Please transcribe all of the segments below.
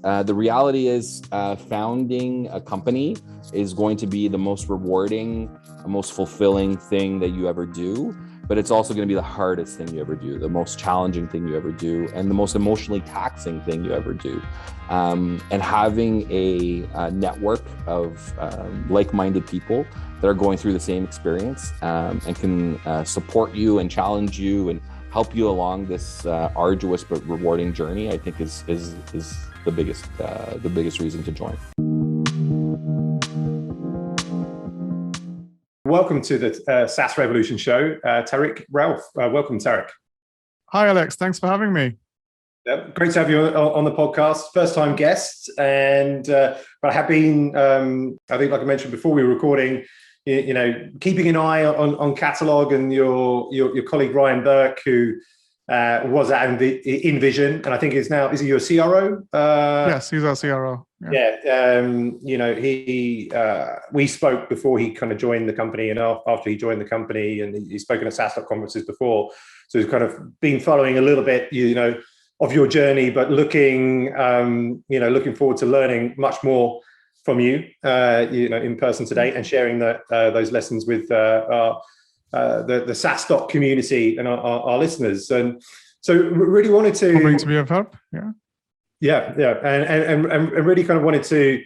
The reality is founding a company is going to be the most rewarding, most fulfilling thing that you ever do. But it's also going to be the hardest thing you ever do, the most challenging thing you ever do, and the most emotionally taxing thing you ever do. And having a network of like-minded people that are going through the same experience and can support you and challenge you and help you along this arduous but rewarding journey, I think is the biggest reason to join. Welcome to the SaaS Revolution Show, Tariq Rauf. Welcome, Tariq. Hi, Alex. Thanks for having me. Yep, great to have you on the podcast. First-time guest, and but I have been, I think, like I mentioned before we were recording, keeping an eye on Qatalog and your colleague Ryan Burke, who was at InVision, and I think is he your CRO? Yes, he's our CRO. We spoke before he kind of joined the company, and after he joined the company, and he's spoken at SaaStock conferences before. So he's kind of been following a little bit, of your journey, but looking forward to learning much more from you, in person today, and sharing those lessons with the SaaStock community and our listeners. And so really wanted to hoping to be of help. Yeah, and really kind of wanted to,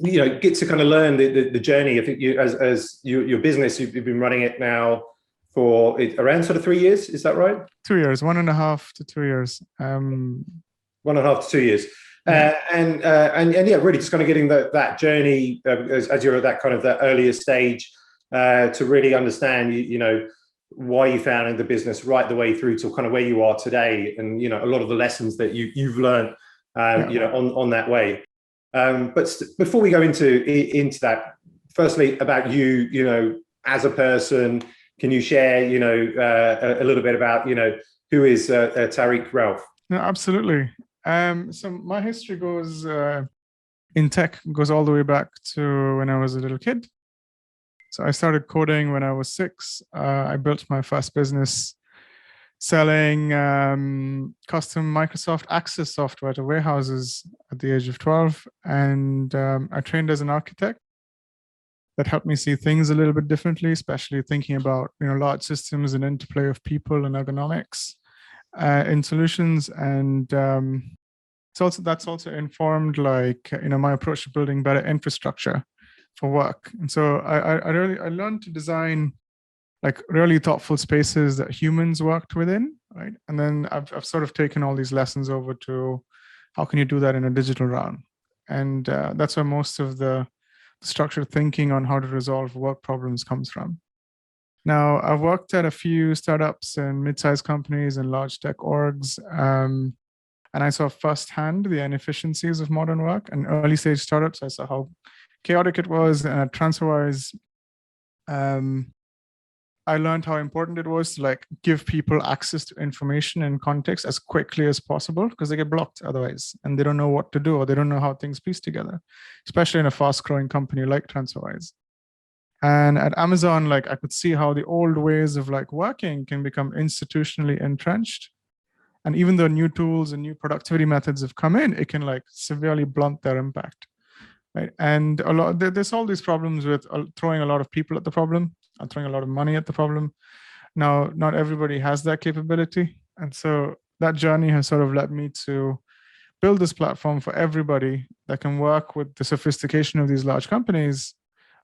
get to kind of learn the journey. I think as your business, you've been running it now for around sort of 3 years. Is that right? 2 years, 1.5 to 2 years. 1.5 to 2 years. And really just kind of getting that journey as you're at that kind of that earlier stage to really understand, why you founded the business right the way through to kind of where you are today, and a lot of the lessons that you've learned on that way. But before we go into that, firstly about you, as a person, can you share a little bit about who is Tariq Rauf? No, absolutely. So my history goes in tech goes all the way back to when I was a little kid. So I started coding when I was 6. I built my first business selling custom Microsoft Access software to warehouses at the age of 12. And I trained as an architect. That helped me see things a little bit differently, especially thinking about large systems and interplay of people and ergonomics in solutions. And that's also informed my approach to building better infrastructure for work. And so I learned to design really thoughtful spaces that humans worked within, right? And then I've sort of taken all these lessons over to how can you do that in a digital realm? And that's where most of the structured thinking on how to resolve work problems comes from. Now, I've worked at a few startups and mid-sized companies and large tech orgs, and I saw firsthand the inefficiencies of modern work. And early stage startups, I saw how chaotic it was. And at TransferWise, I learned how important it was to give people access to information and context as quickly as possible, because they get blocked otherwise, and they don't know what to do, or they don't know how things piece together, especially in a fast-growing company like TransferWise. And at Amazon, I could see how the old ways of working can become institutionally entrenched. And even though new tools and new productivity methods have come in, it can severely blunt their impact. Right? And they solve these problems with throwing a lot of people at the problem, and throwing a lot of money at the problem. Now, not everybody has that capability. And so that journey has sort of led me to build this platform for everybody that can work with the sophistication of these large companies,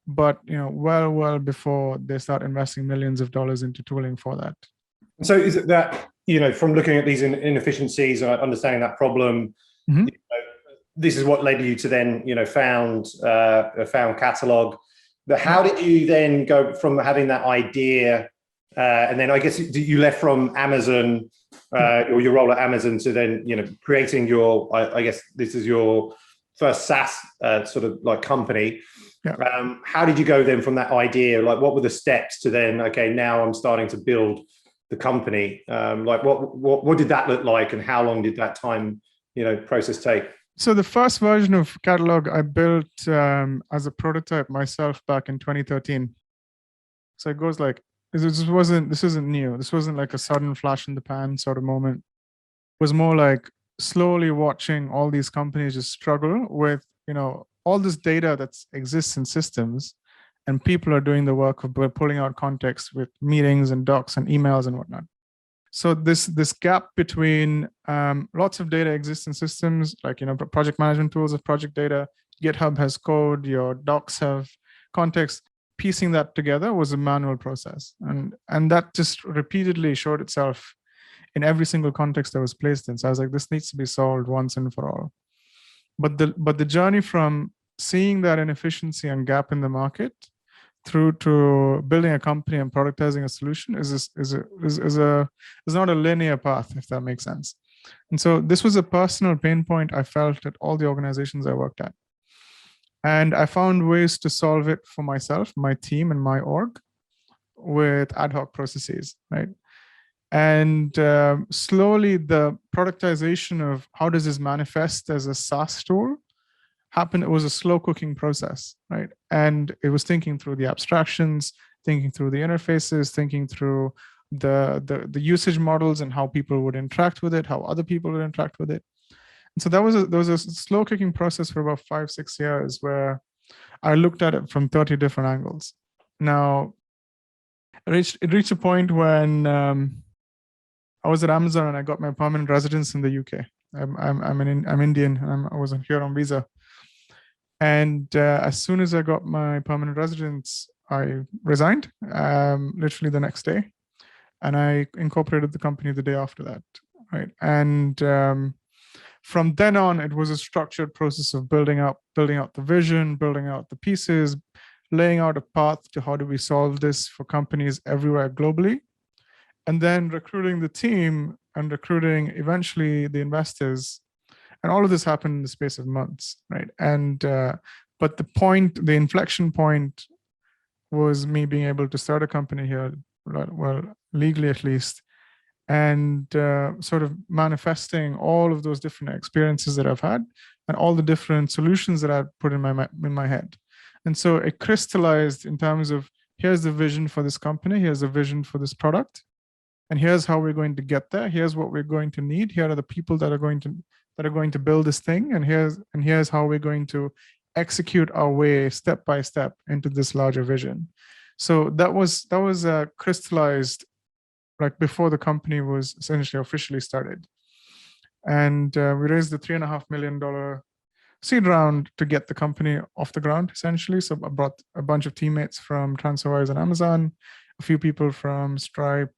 but well before they start investing millions of dollars into tooling for that. So is it that, from looking at these inefficiencies and understanding that problem, mm-hmm. This is what led you to then, found Qatalog. But how did you then go from having that idea, and then I guess you left from Amazon, or your role at Amazon, to then creating your, I guess this is your first SaaS sort of company. Yeah. How did you go then from that idea? What were the steps to then? Okay, now I'm starting to build the company. What did that look like, and how long did that time process take? So the first version of Qatalog I built as a prototype myself back in 2013. So it goes this isn't new. This wasn't a sudden flash in the pan sort of moment. It was more slowly watching all these companies just struggle with, all this data that exists in systems, and people are doing the work of pulling out context with meetings and docs and emails and whatnot. So this gap between lots of data exists in systems, like project management tools have project data, GitHub has code, your docs have context. Piecing that together was a manual process, and that just repeatedly showed itself in every single context I was placed in. So I was like, this needs to be solved once and for all. But the journey from seeing that inefficiency and gap in the market through to building a company and productizing a solution is not a linear path, if that makes sense. And so this was a personal pain point I felt at all the organizations I worked at. And I found ways to solve it for myself, my team, and my org with ad hoc processes, right? And slowly the productization of how does this manifest as a SaaS tool happened. It was a slow cooking process, right? And it was thinking through the abstractions, thinking through the interfaces, thinking through the usage models and how people would interact with it, how other people would interact with it. And so there was a slow cooking process for about 5-6 years where I looked at it from 30 different angles. Now, it reached a point when I was at Amazon and I got my permanent residence in the UK. I'm Indian and I wasn't here on visa. And as soon as I got my permanent residence, I resigned literally the next day, and I incorporated the company the day after that, right? And from then on, it was a structured process of building out the vision, building out the pieces, laying out a path to how do we solve this for companies everywhere globally, and then recruiting the team and recruiting eventually the investors. And all of this happened in the space of months, right? And but the inflection point was me being able to start a company here, well, legally at least, and sort of manifesting all of those different experiences that I've had and all the different solutions that I've put in my head. And so it crystallized in terms of, here's the vision for this company, here's the vision for this product, and here's how we're going to get there. Here's what we're going to need. Here are the people that are going to build this thing, and here's how we're going to execute our way step by step into this larger vision. So that was crystallized like before the company was essentially officially started. And we raised the $3.5 million seed round to get the company off the ground, essentially. So I brought a bunch of teammates from TransferWise and Amazon, a few people from Stripe,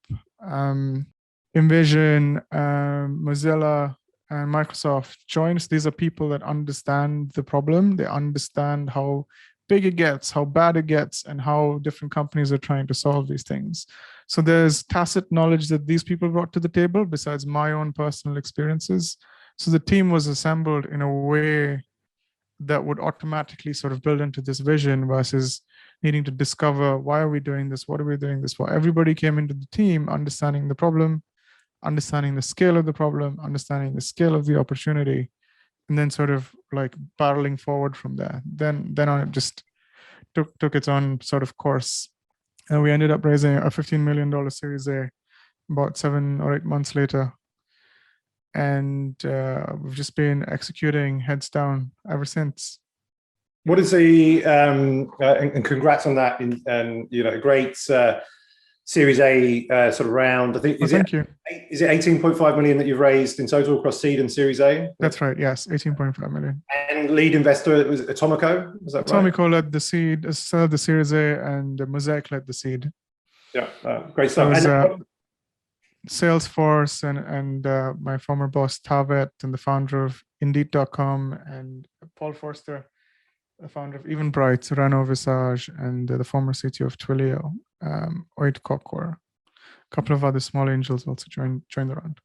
Envision, Mozilla, and Microsoft joined. These are people that understand the problem. They understand how big it gets, how bad it gets, and how different companies are trying to solve these things. So there's tacit knowledge that these people brought to the table besides my own personal experiences. So the team was assembled in a way that would automatically sort of build into this vision versus needing to discover, why are we doing this? What are we doing this for? Everybody came into the team understanding the problem, understanding the scale of the problem, understanding the scale of the opportunity, and then sort of like barreling forward from there. Then on it just took its own sort of course. And we ended up raising a $15 million Series A about 7 or 8 months later. And we've just been executing heads down ever since. What is the, and congrats on that, and a great Series A sort of round. I think, is it 18.5 million that you've raised in total across seed and Series A? That's right, yes, 18.5 million. And lead investor was Atomico, is that right? Atomico led the seed, the Series A, and Mosaic led the seed. Yeah, great stuff. Salesforce and my former boss Tavet, and the founder of Indeed.com, and Paul Forster, the founder of Eventbrite, Rano Visage, and the former CTO of Twilio, Oit Kokor. A couple of other small angels also joined the round.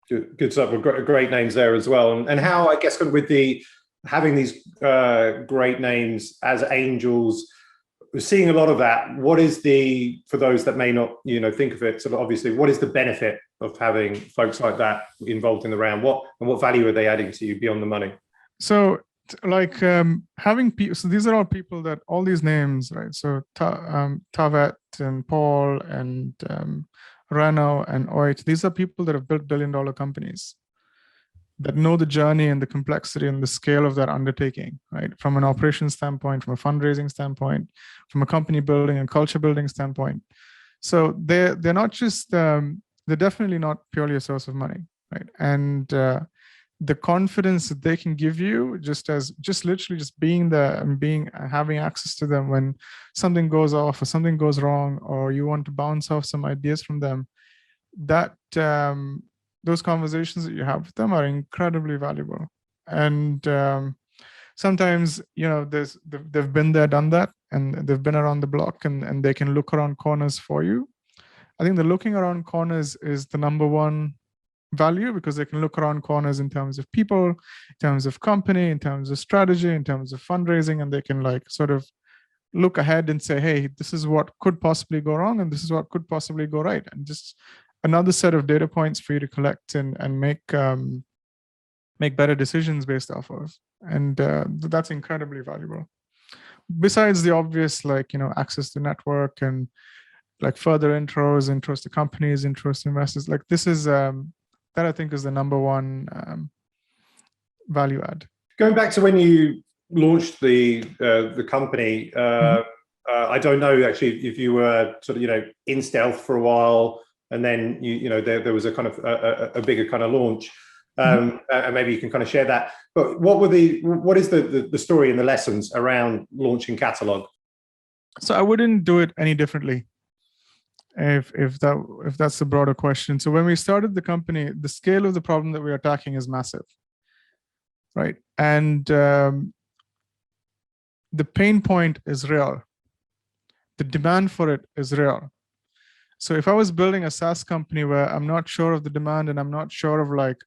Good stuff. Great names there as well. And how, I guess, with having these great names as angels, we're seeing a lot of that. What is for those that may not, think of it, sort of obviously, what is the benefit of having folks like that involved in the round? What value are they adding to you beyond the money? So like having people, so these are all people that all these names, right? So Tavet and Paul and Rano and Oit, these are people that have built $1 billion companies. that know the journey and the complexity and the scale of that undertaking, right? From an operations standpoint, from a fundraising standpoint, from a company building and culture building standpoint. So they're not just, they're definitely not purely a source of money, right? And the confidence that they can give you just literally just being there and having access to them when something goes off or something goes wrong, or you want to bounce off some ideas from them, that those conversations that you have with them are incredibly valuable. And sometimes, they've been there, done that, and they've been around the block, and they can look around corners for you. I think the looking around corners is the number one value, because they can look around corners in terms of people, in terms of company, in terms of strategy, in terms of fundraising, and they can like sort of look ahead and say, hey, this is what could possibly go wrong, and this is what could possibly go right. And just another set of data points for you to collect and make better decisions based off of. And that's incredibly valuable. Besides the obvious, access to network and like further intros to companies, intros to investors, like this is, that I think is the number one value add. Going back to when you launched the company, I don't know actually if you were sort of in stealth for a while, and then there was a kind of a bigger kind of launch, and maybe you can kind of share that. But what is the story and the lessons around launching Qatalog? So I wouldn't do it any differently, if that's the broader question. So when we started the company, the scale of the problem that we are attacking is massive, right? And the pain point is real. The demand for it is real. So if I was building a SaaS company where I'm not sure of the demand and I'm not sure of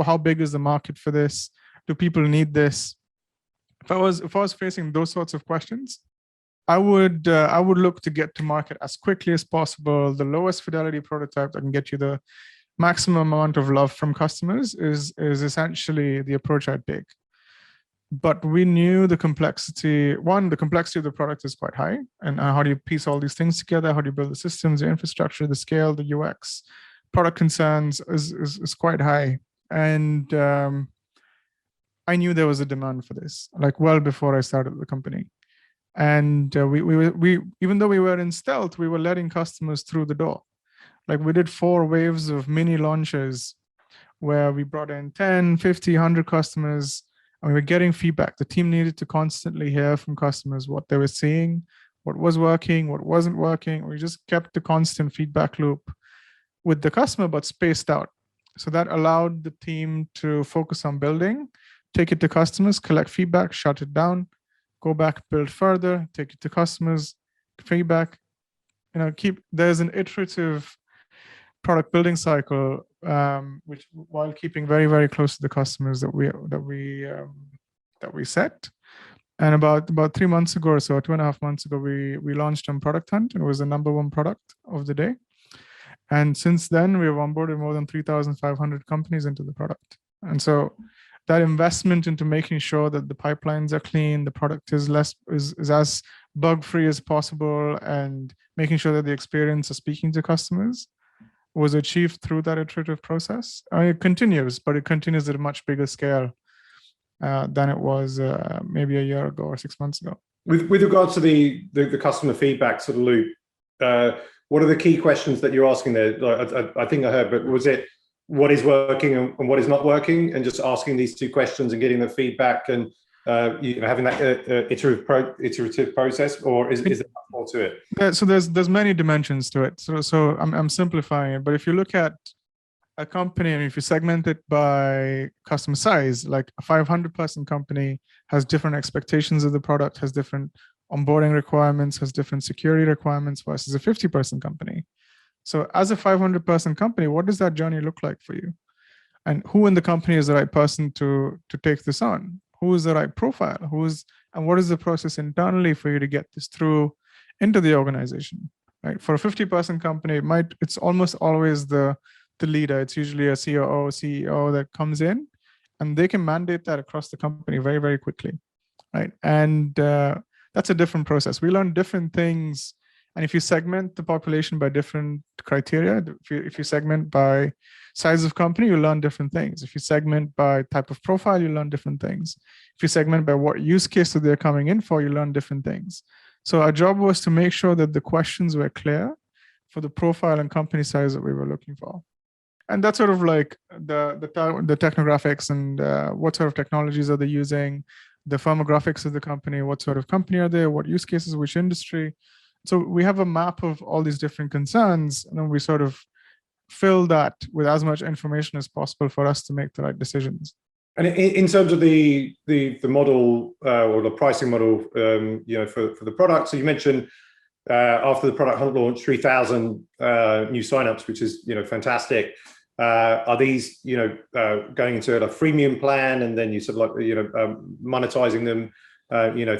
how big is the market for this, do people need this? If I was facing those sorts of questions, I would look to get to market as quickly as possible. The lowest fidelity prototype that can get you the maximum amount of love from customers is essentially the approach I'd take. But we knew the complexity. One, the complexity of the product is quite high, and how do you piece all these things together? How do you build the systems, the infrastructure, the scale, the UX, product concerns is quite high. And I knew there was a demand for this, like well before I started the company. And we even though we were in stealth, we were letting customers through the door. Like we did 4 waves of mini launches where we brought in 10, 50, 100 customers, and we were getting feedback. The team needed to constantly hear from customers what they were seeing, what was working, what wasn't working. We just kept the constant feedback loop with the customer, but spaced out. So that allowed the team to focus on building, take it to customers, collect feedback, shut it down, go back, build further, take it to customers, feedback. There's an iterative product building cycle, which while keeping very, very close to the customers that we set. And about 3 months ago or so, 2.5 months ago, we launched on Product Hunt, and it was the #1 product of the day. And since then, we have onboarded more than 3,500 companies into the product. And so that investment into making sure that the pipelines are clean, the product is as bug-free as possible, and making sure that the experience of speaking to customers was achieved through that iterative process. It continues, but it continues at a much bigger scale than it was maybe a year ago or 6 months ago. With regards to the customer feedback sort of loop, what are the key questions that you're asking there? I think I heard, but was it what is working and what is not working, and just asking these 2 questions and getting the feedback and having that iterative process, or is there more to it? Yeah, so there's many dimensions to it. So I'm simplifying it, but if you look at a company and if you segment it by customer size, like a 500-person company has different expectations of the product, has different onboarding requirements, has different security requirements versus a 50-person company. So as a 500-person company, what does that journey look like for you? And who in the company is the right person to take this on? Who is the right profile? And what is the process internally for you to get this through into the organization, right? For a 50-person company, it's almost always the leader. It's usually a COO, CEO that comes in, and they can mandate that across the company very, very quickly, right? And that's a different process. We learn different things And if you segment the population by different criteria, if you segment by size of company, you learn different things. If you segment by type of profile, you learn different things. If you segment by what use case that they're coming in for, you learn different things. So our job was to make sure that the questions were clear for the profile and company size that we were looking for. And that's sort of like the technographics and what sort of technologies are they using, the firmographics of the company, what sort of company are they, what use cases, which industry. So we have a map of all these different concerns, and then we sort of fill that with as much information as possible for us to make the right decisions. And in terms of the model or the pricing model, for the product, so you mentioned after the product hunt launch, 3,000 new signups, which is fantastic. Are these going into a freemium plan, and then you sort of like monetizing them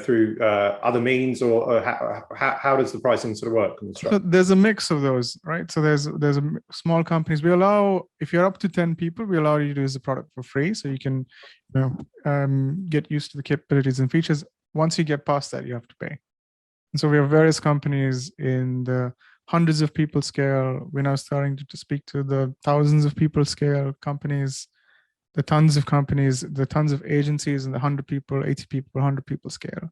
through other means, or how does the pricing sort of work? So there's a mix of those, right? So there's a small companies. We allow, if you're up to 10 people, we allow you to use the product for free, so you can get used to the capabilities and features. Once you get past that, you have to pay. And so we have various companies in the hundreds of people scale. We're now starting to speak to the thousands of people scale companies, the tons of companies, the tons of agencies, and the 100 people, 80 people, 100 people scale.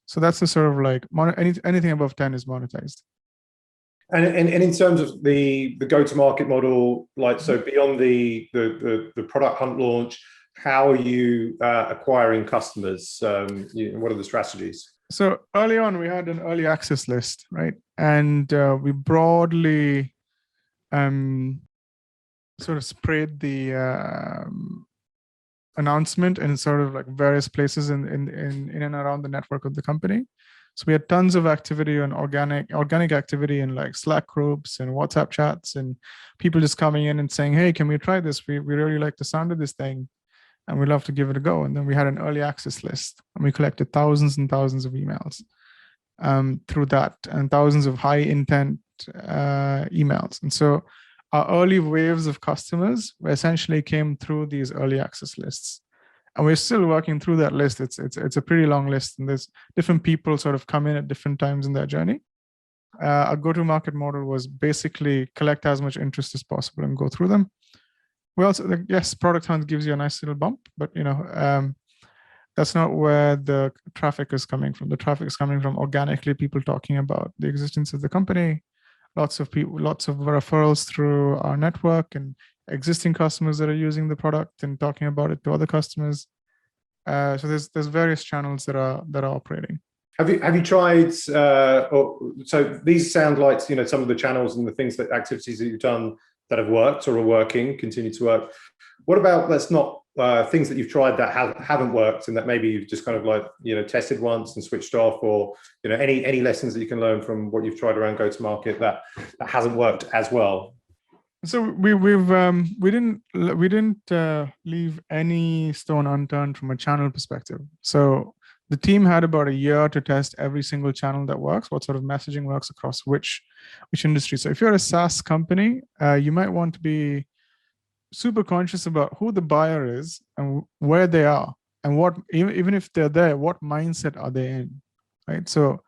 So that's the sort of like anything above 10 is monetized. And in terms of the go-to-market model, like, so beyond the product hunt launch, how are you acquiring customers? What are the strategies? So early on, we had an early access list, right? And we broadly sort of sprayed the announcement in sort of like various places in and around the network of the company. So we had tons of activity on organic activity in like Slack groups and WhatsApp chats, and people just coming in and saying, hey, can we try this? We really like the sound of this thing, and we'd love to give it a go. And then we had an early access list, and we collected thousands and thousands of emails through that, and thousands of high intent emails. And so our early waves of customers essentially came through these early access lists. And we're still working through that list. It's a pretty long list, and there's different people sort of come in at different times in their journey. Our go-to-market model was basically collect as much interest as possible and go through them. We also, yes, Product Hunt gives you a nice little bump, but that's not where the traffic is coming from. The traffic is coming from organically people talking about the existence of the company, lots of people, lots of referrals through our network, and existing customers that are using the product and talking about it to other customers. So there's various channels that are operating. Have you tried? So these sound like some of the channels and the things that activities that you've done that have worked or are working, continue to work. What about that's not things that you've tried that haven't worked, and that maybe you've just kind of like tested once and switched off, or any lessons that you can learn from what you've tried around go-to-market that hasn't worked as well? So we didn't leave any stone unturned from a channel perspective. So the team had about a year to test every single channel that works, what sort of messaging works across which industry. So if you're a SaaS company, you might want to be super conscious about who the buyer is and where they are, and what, even if they're there, what mindset are they in, right? So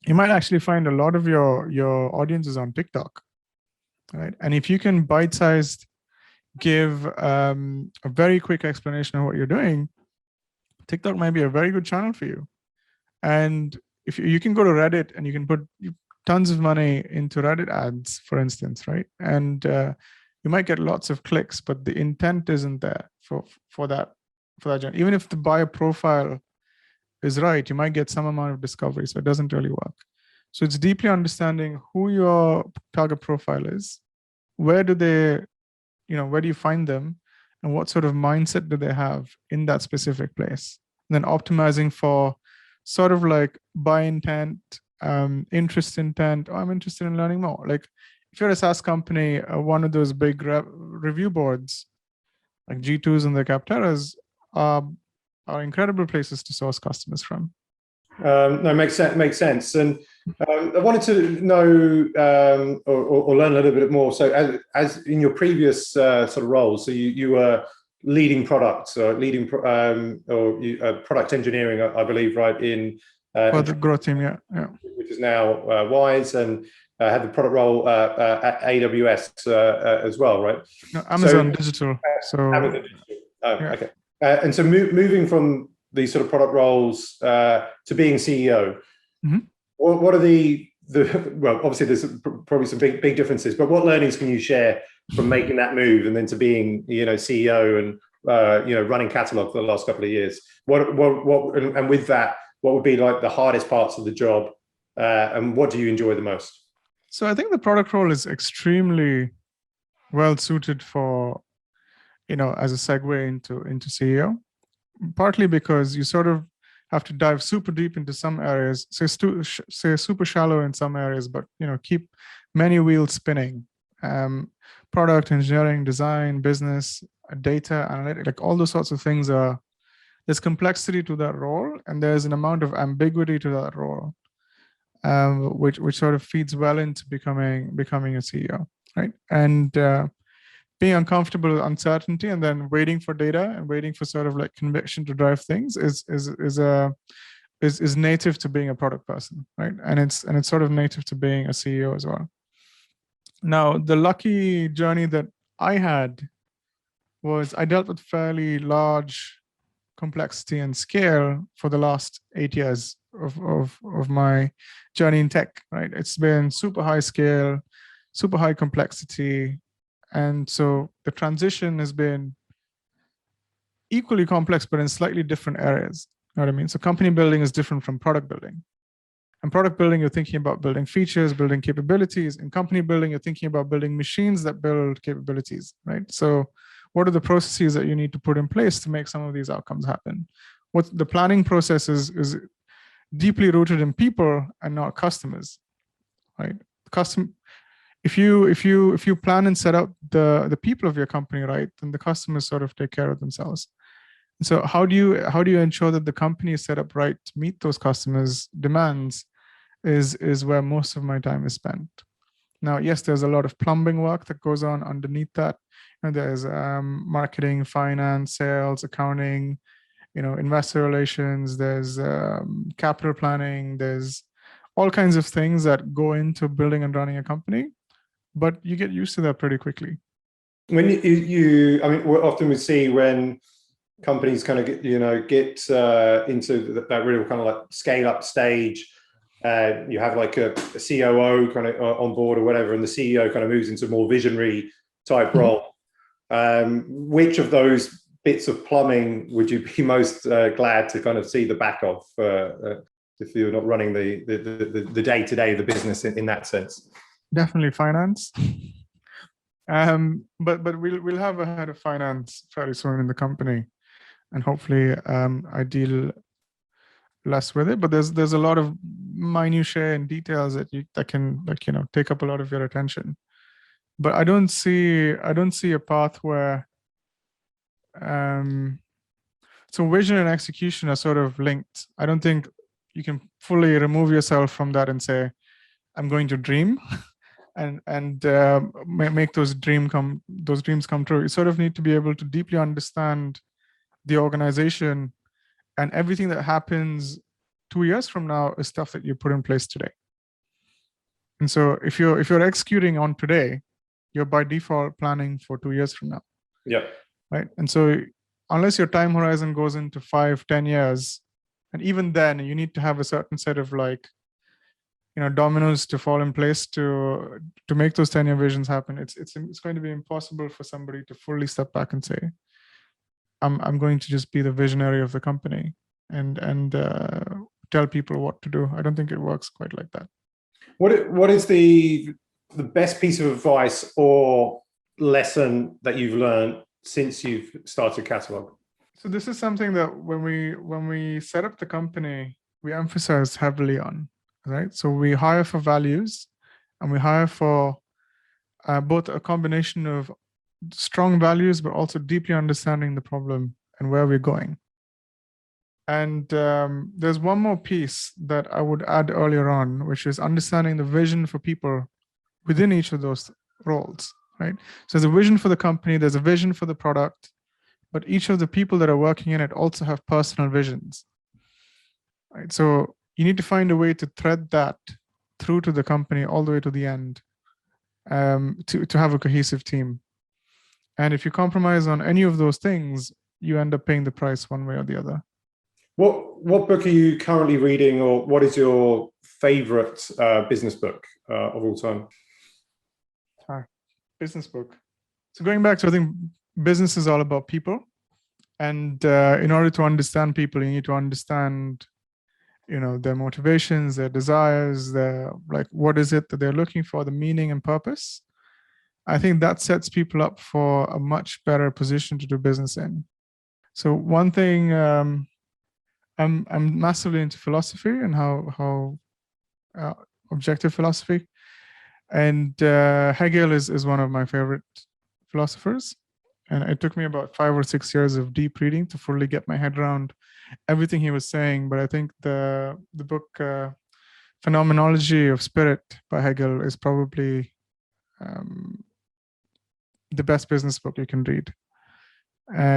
you might actually find a lot of your audience is on TikTok, right? And if you can bite-sized give a very quick explanation of what you're doing, TikTok might be a very good channel for you. And if you can go to Reddit and you can put tons of money into Reddit ads, for instance, right? And you might get lots of clicks, but the intent isn't there for that journey. Even if the buyer profile is right, you might get some amount of discovery, so it doesn't really work. So it's deeply understanding who your target profile is, where do you find them, and what sort of mindset do they have in that specific place. And then optimizing for sort of like buy intent, interest intent. Oh, I'm interested in learning more. Like if you're a SaaS company, one of those big review boards like G2s and the Capterras are incredible places to source customers from. No, makes sense. And I wanted to know or learn a little bit more. So as in your previous sort of roles, so you were leading products or leading product engineering, I believe, right? In for the growth team, yeah. With which is now Wise, and had the product role at AWS as well, right? No, Amazon Digital. So Amazon Digital. Yeah. Okay. And so moving from these sort of product roles to being CEO, what are the well, obviously there's probably some big differences, but what learnings can you share from making that move and then to being, CEO and, running Qatalog for the last couple of years? And with that, what would be like the hardest parts of the job, and what do you enjoy the most? So I think the product role is extremely well suited for, as a segue into CEO, partly because you sort of have to dive super deep into some areas, say super shallow in some areas, but keep many wheels spinning. Product engineering, design, business, data, analytics, like all those sorts of things there's complexity to that role, and there's an amount of ambiguity to that role, which sort of feeds well into becoming a CEO, right? And being uncomfortable with uncertainty and then waiting for data and waiting for sort of like conviction to drive things is native to being a product person, right? And it's sort of native to being a CEO as well. Now, the lucky journey that I had was I dealt with fairly large complexity and scale for the last 8 years of my journey in tech, right? It's been super high scale, super high complexity. And so the transition has been equally complex, but in slightly different areas. You know what I mean? So company building is different from product building. And product building, you're thinking about building features, building capabilities. In company building, you're thinking about building machines that build capabilities, right? So what are the processes that you need to put in place to make some of these outcomes happen? What the planning process is deeply rooted in people and not customers, right? If you plan and set up the people of your company right, then the customers sort of take care of themselves. And so how do you ensure that the company is set up right to meet those customers' demands is where most of my time is spent. Now, yes, there's a lot of plumbing work that goes on underneath that. And there's marketing, finance, sales, accounting, investor relations, there's capital planning, there's all kinds of things that go into building and running a company. But you get used to that pretty quickly. When I mean, often we see when companies kind of get into that real kind of like scale up stage, you have like a COO kind of on board or whatever, and the CEO kind of moves into a more visionary type role. Which of those bits of plumbing would you be most glad to kind of see the back of if you're not running the day-to-day of the business in that sense? Definitely finance. But we'll have a head of finance fairly soon in the company, and hopefully I deal less with it. But there's a lot of minutiae and details that can take up a lot of your attention. But I don't see a path where so vision and execution are sort of linked. I don't think you can fully remove yourself from that and say, I'm going to dream and make those dreams come true. You sort of need to be able to deeply understand the organization, and everything that happens 2 years from now is stuff that you put in place today. And so if you're executing on today, you're by default planning for 2 years from now. Yeah. Right. And so unless your time horizon goes into 5-10 years, and even then you need to have a certain set of dominoes to fall in place to make those 10-year visions happen. It's going to be impossible for somebody to fully step back and say, I'm going to just be the visionary of the company and tell people what to do. I don't think it works quite like that. What is the best piece of advice or lesson that you've learned since you've started Qatalog? So this is something that when we set up the company, we emphasize heavily on, right? So we hire for values, and we hire for both a combination of strong values, but also deeply understanding the problem and where we're going. And there's one more piece that I would add earlier on, which is understanding the vision for people within each of those roles, right? So there's a vision for the company, there's a vision for the product, but each of the people that are working in it also have personal visions, right? So you need to find a way to thread that through to the company all the way to the end, to have a cohesive team. And if you compromise on any of those things, you end up paying the price one way or the other. What book are you currently reading, or what is your favorite business book of all time? Business book. So going back to, I think business is all about people. And in order to understand people, you need to understand, their motivations, their desires, what is it that they're looking for, the meaning and purpose. I think that sets people up for a much better position to do business in. So one thing, I'm massively into philosophy and how objective philosophy, and Hegel is one of my favorite philosophers. And it took me about 5 or 6 years of deep reading to fully get my head around everything he was saying. But I think the book Phenomenology of Spirit by Hegel is probably the best business book you can read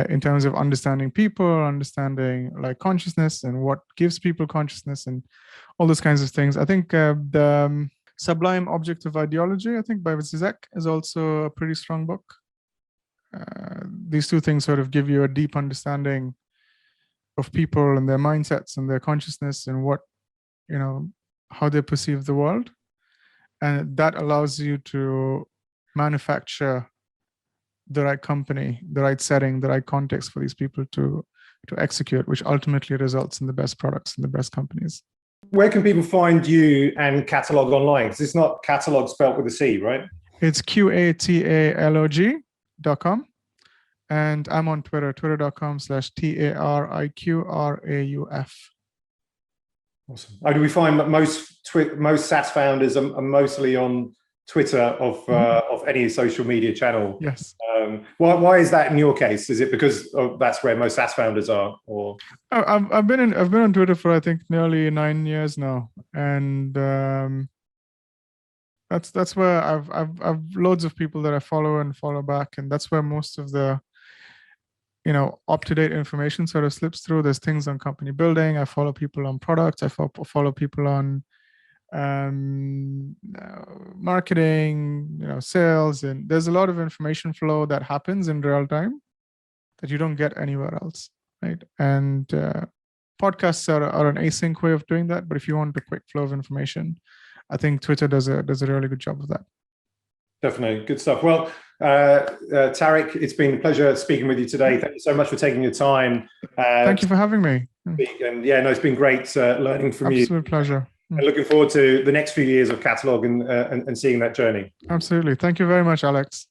in terms of understanding people, understanding consciousness and what gives people consciousness and all those kinds of things. I think the Sublime Object of Ideology, I think by Zizek, is also a pretty strong book. These two things sort of give you a deep understanding of people and their mindsets and their consciousness and what, how they perceive the world. And that allows you to manufacture the right company, the right setting, the right context for these people to execute, which ultimately results in the best products and the best companies. Where can people find you and Qatalog online? Because it's not Qatalog spelled with a C, right? It's QATALOG.com. And I'm on Twitter, twitter.com/TARIQRAUF. Awesome. Do we find that most SaaS founders are mostly on Twitter of any social media channel? Yes. Why is that in your case? Is it because that's where most SaaS founders are, or? I've been on Twitter for I think nearly 9 years now, and that's where I've loads of people that I follow and follow back, and that's where most of the up-to-date information sort of slips through. There's things on company building. I follow people on products. I follow people on marketing, sales, and there's a lot of information flow that happens in real time that you don't get anywhere else, right? And podcasts are an async way of doing that, but if you want a quick flow of information, I think Twitter does a really good job of that. Definitely. Good stuff. Well, Tariq, it's been a pleasure speaking with you today. Thank you so much for taking your time. Thank you for having me. And it's been great learning from you. Absolute pleasure. And looking forward to the next few years of Qatalog and seeing that journey. Absolutely. Thank you very much, Alex.